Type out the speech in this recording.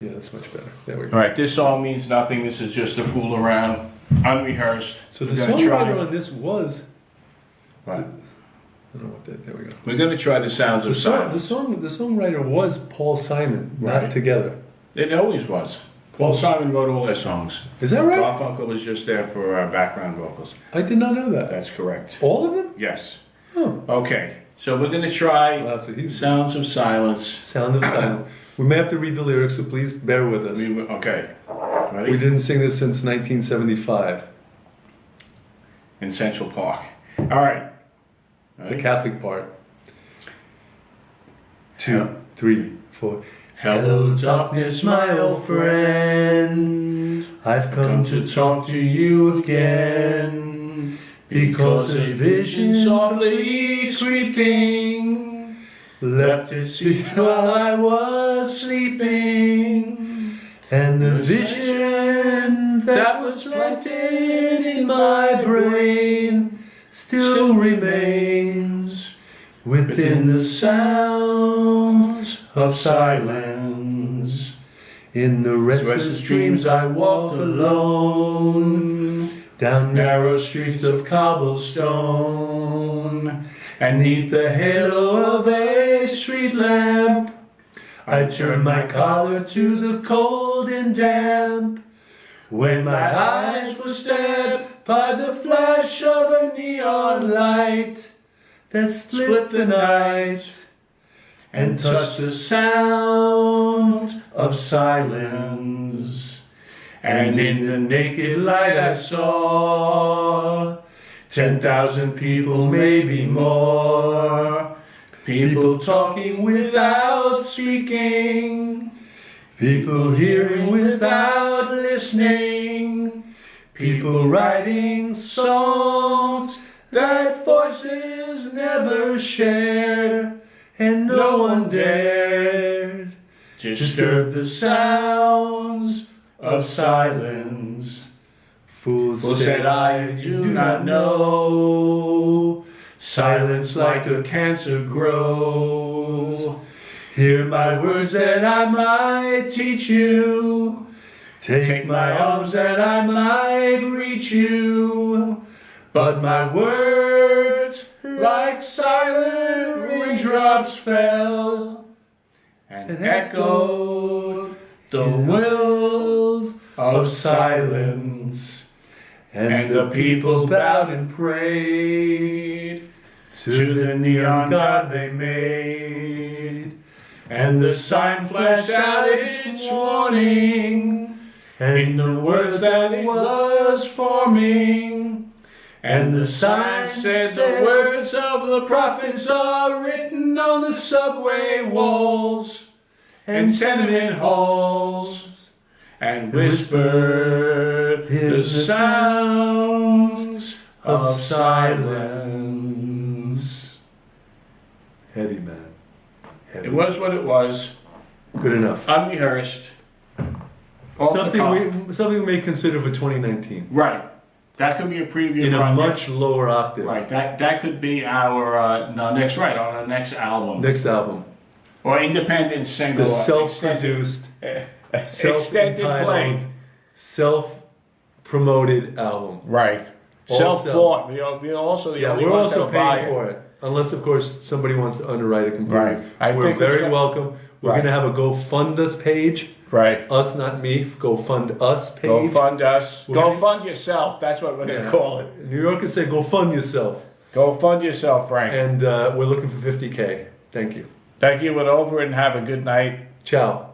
Yeah, that's much better. There we go. All right, this song means nothing. This is just a fool around, unrehearsed. So the We're gonna try- songwriter on this was. Right. I don't know what that. There we go. We're going to try the sounds The of silence. songwriter was Paul Simon, Right. not Together. It always was. Paul Simon wrote all their songs. Is that right? Garfunkel was just there for background vocals. I did not know that. That's correct. All of them? Yes. Oh. Okay, so we're going to try Wow, so he's Sounds of Silence. Sound of Silence. We may have to read the lyrics, so please bear with us. Okay, We ready? didn't sing this since 1975. In Central Park. All right. The Ready? Catholic part. 2, 3, 4. Hello, darkness, my old friend. I've Come to talk to you again. Because a vision softly creeping left its seat while I was sleeping. And the vision that was planted in my brain still remains within the sounds of silence. In the restless dreams I walked alone, down narrow streets of cobblestone, and neath the halo of a street lamp, I turned my collar to the cold and damp. When my eyes were stabbed by the flash of a neon light that split the night and touched the sound of silence. And in the naked light I saw 10,000 people, maybe more. People talking without speaking. People hearing without listening. People writing songs that voices never shared. And no one dared disturb the sounds of silence. Fools Who said I do not know? Silence like a cancer grows. Hear my words that I might teach you. Take my arms that I might reach you. But my words like silent raindrops fell and echoed the wills of silence. And the people bowed and prayed to the neon god they made. And the sign flashed out its warning in the words that it was forming. And the sign said the words of the prophets are written on the subway walls and tenement halls, and whispered the sounds of silence. Heavy, man. Heavy. It was what it was, Good enough. unrehearsed. off the cuff. Something we may consider for 2019. Right. That could be a preview In for a our much lower octave. Right. That could be our on our next album Next album. or independent single. The self-produced, extended play. self-promoted album. Right. All Self-bought. We also the Yeah, only we're ones also that'll buy paying it. for it. Unless, of course, somebody wants to underwrite it completely. Right. I We're think very it's- welcome. We're Right. going to have a Go Fund Us page. Right. Us, not me. Go Fund Us page. Go fund us. We're Go gonna- fund yourself. That's what we're Yeah. gonna call it. New Yorkers say go fund yourself. Go fund yourself, Frank. And we're looking for 50K. Thank you. Thank you. We're over and have a good night. Ciao.